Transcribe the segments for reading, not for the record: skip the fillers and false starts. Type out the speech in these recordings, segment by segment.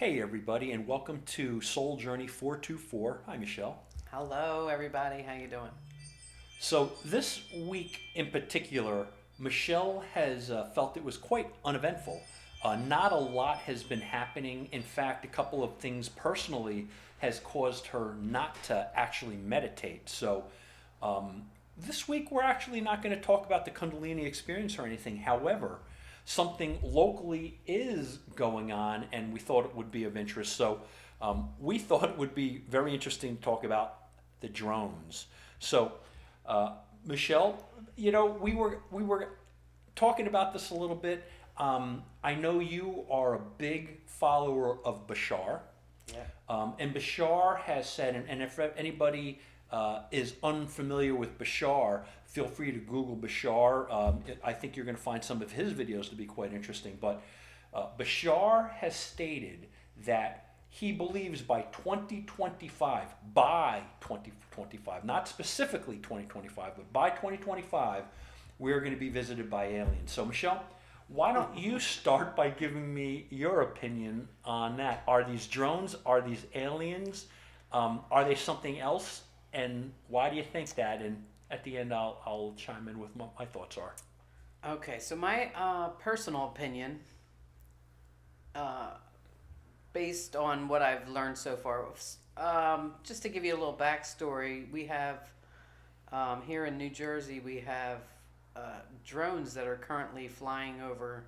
Hey everybody, and welcome to Soul Journey 424. Hi Michelle. Hello, everybody. How you doing? So this week in particular, Michelle has felt it was quite uneventful. Not a lot has been happening. In fact, a couple of things personally has caused her not to actually meditate. So um, this week we're actually not going to talk about the Kundalini experience or anything. However, something locally is going on, and we thought it would be of interest. So we thought it would be very interesting to talk about the drones. So uh, Michelle, we were talking about this a little bit. I know you are a big follower of Bashar. Yeah. And Bashar has said, and if anybody is unfamiliar with Bashar, feel free to Google Bashar. I think you're going to find some of his videos to be quite interesting. But Bashar has stated that he believes by 2025, not specifically 2025, but by 2025, we're going to be visited by aliens. So, Michelle, why don't you start by giving me your opinion on that? Are these drones? Are these aliens? Are they something else? And why do you think that? And at the end, I'll chime in with what my thoughts are. Okay, so my personal opinion, uh, based on what I've learned so far, just to give you a little backstory, we have here in New Jersey, we have drones that are currently flying over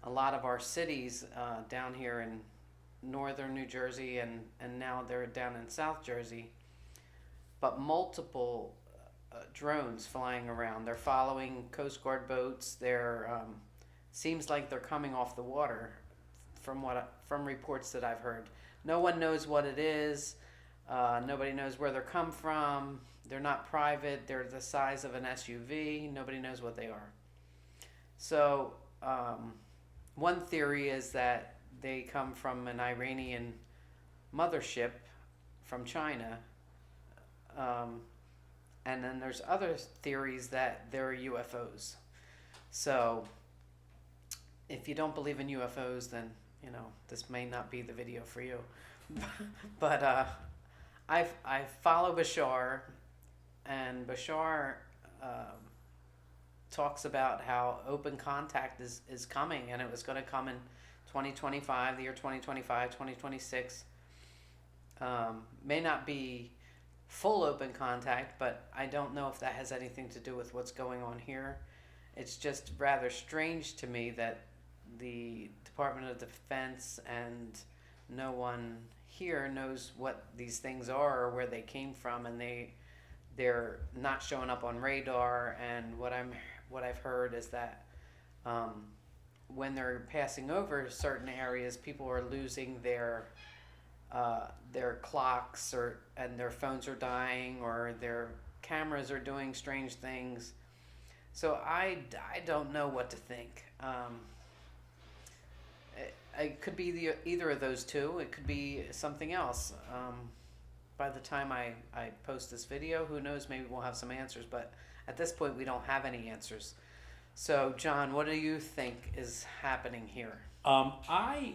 a lot of our cities down here in northern New Jersey, and now they're down in South Jersey, but multiple drones flying around. They're following Coast Guard boats. They're seems like they're coming off the water, from reports that I've heard. No one knows what it is. Nobody knows where they're come from. They're not private. They're the size of an SUV. Nobody knows what they are. So one theory is that they come from an Iranian mothership from China. Um, and then there's other theories that they're UFOs. So if you don't believe in UFOs, then this may not be the video for you. But I follow Bashar, and Bashar um, talks about how open contact is coming, and it was going to come in 2025, the year 2025, 2026. May not be full open contact, but I don't know if that has anything to do with what's going on here. It's just rather strange to me that the Department of Defense and no one here knows what these things are or where they came from, and they're not showing up on radar. And what I've heard is that when they're passing over certain areas, people are losing their clocks, and their phones are dying, or their cameras are doing strange things. So I don't know what to think. It could be either of those two. It could be something else. By the time I post this video, who knows? Maybe we'll have some answers. But at this point, we don't have any answers. So, John, what do you think is happening here? I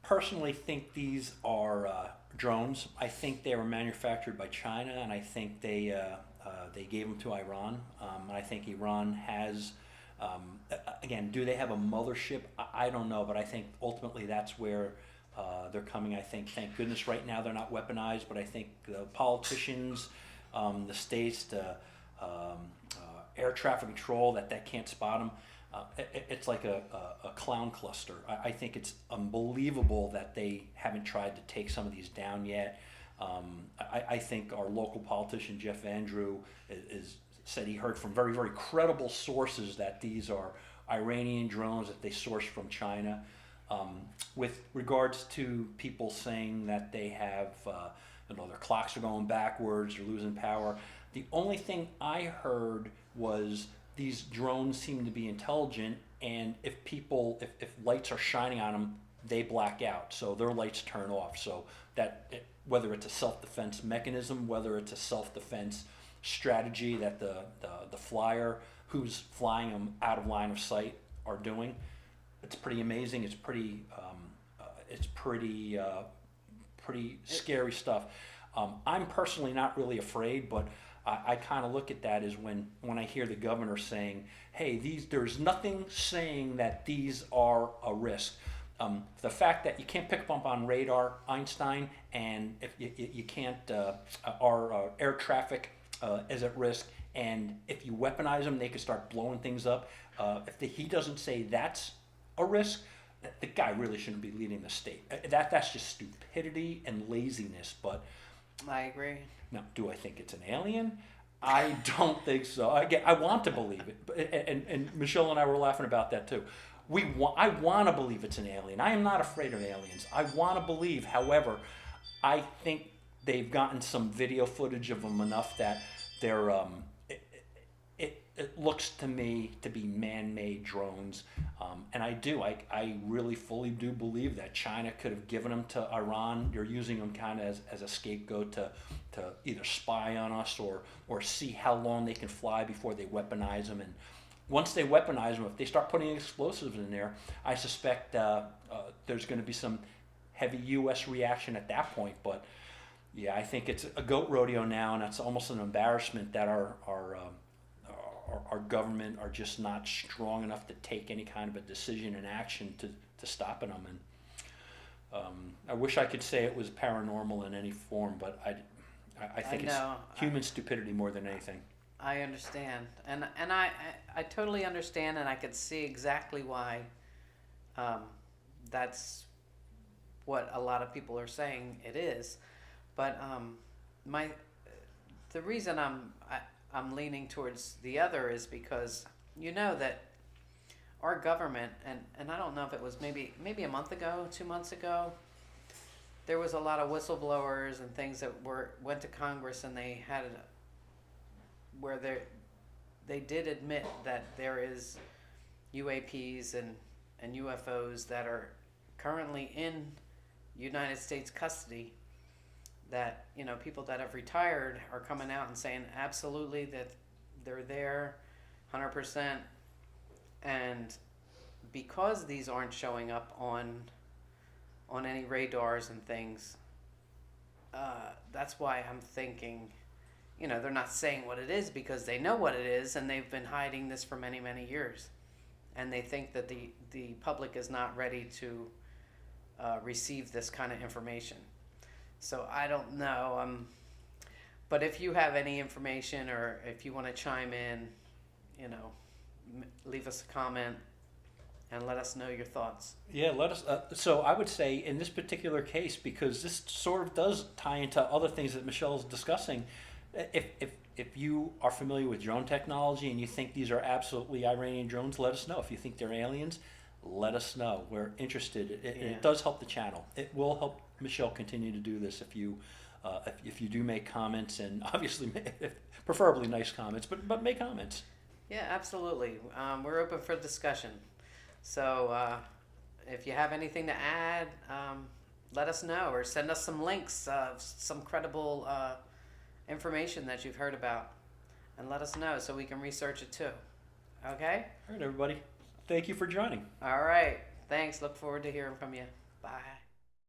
personally think these are drones. I think they were manufactured by China, and I think they gave them to Iran. And I think Iran has. Again, do they have a mothership? I don't know, but I think ultimately that's where they're coming. I think, thank goodness, right now they're not weaponized, but I think the politicians, the states, the air traffic control that can't spot them. It's like a clown cluster. I think it's unbelievable that they haven't tried to take some of these down yet. I think our local politician, Jeff Andrew, is said he heard from very, very credible sources that these are Iranian drones that they sourced from China. With regards to people saying that they have, their clocks are going backwards, they're losing power. The only thing I heard was these drones seem to be intelligent, and if lights are shining on them, they black out, so their lights turn off. So whether it's a self-defense mechanism, whether it's a self-defense strategy that the flyer who's flying them out of line of sight are doing, it's pretty amazing. It's pretty it's pretty scary stuff. I'm personally not really afraid, but I kind of look at that as when I hear the governor saying, "Hey, there's nothing saying that these are a risk." The fact that you can't pick up on radar, Einstein, and if you can't, our air traffic is at risk, and if you weaponize them, they could start blowing things up. He doesn't say that's a risk, the guy really shouldn't be leading the state. That's just stupidity and laziness. But I agree. now, do I think it's an alien? I don't think so. I want to believe it, and Michelle and I were laughing about that too. I want to believe it's an alien. I am not afraid of aliens. I want to believe. However, I think they've gotten some video footage of them enough that they're it looks to me to be man-made drones, and I really fully do believe that China could have given them to Iran. They're using them kind of as a scapegoat to either spy on us or see how long they can fly before they weaponize them. And once they weaponize them, if they start putting explosives in there, I suspect there's going to be some heavy U.S. reaction at that point. But yeah, I think it's a goat rodeo now, and that's almost an embarrassment that our government are just not strong enough to take any kind of a decision and action to stopping them. And I wish I could say it was paranormal in any form, but I think it's human stupidity more than anything. I understand, and I totally understand, and I could see exactly why that's what a lot of people are saying it is. But the reason I'm leaning towards the other is because you know that our government, and I don't know if it was maybe a month ago, 2 months ago, there was a lot of whistleblowers and things that went to Congress, and they had where they did admit that there is UAPs and UFOs that are currently in United States custody, that, you know, people that have retired are coming out and saying absolutely that they're there 100%. And because these aren't showing up on any radars and things, that's why I'm thinking, you know, they're not saying what it is because they know what it is, and they've been hiding this for many, many years. And they think that the public is not ready to receive this kind of information. So I don't know. But if you have any information, or if you want to chime in, you know, leave us a comment and let us know your thoughts. Yeah, let us. So I would say in this particular case, because this sort of does tie into other things that Michelle's discussing, if you are familiar with drone technology and you think these are absolutely Iranian drones, let us know. If you think they're aliens, let us know. We're interested. It does help the channel. It will help Michelle continue to do this if you do make comments, and obviously preferably nice comments, but make comments. Yeah, absolutely. We're open for discussion. So if you have anything to add, let us know, or send us some links of some credible information that you've heard about, and let us know so we can research it too. Okay? All right, everybody. Thank you for joining. All right. Thanks. Look forward to hearing from you. Bye.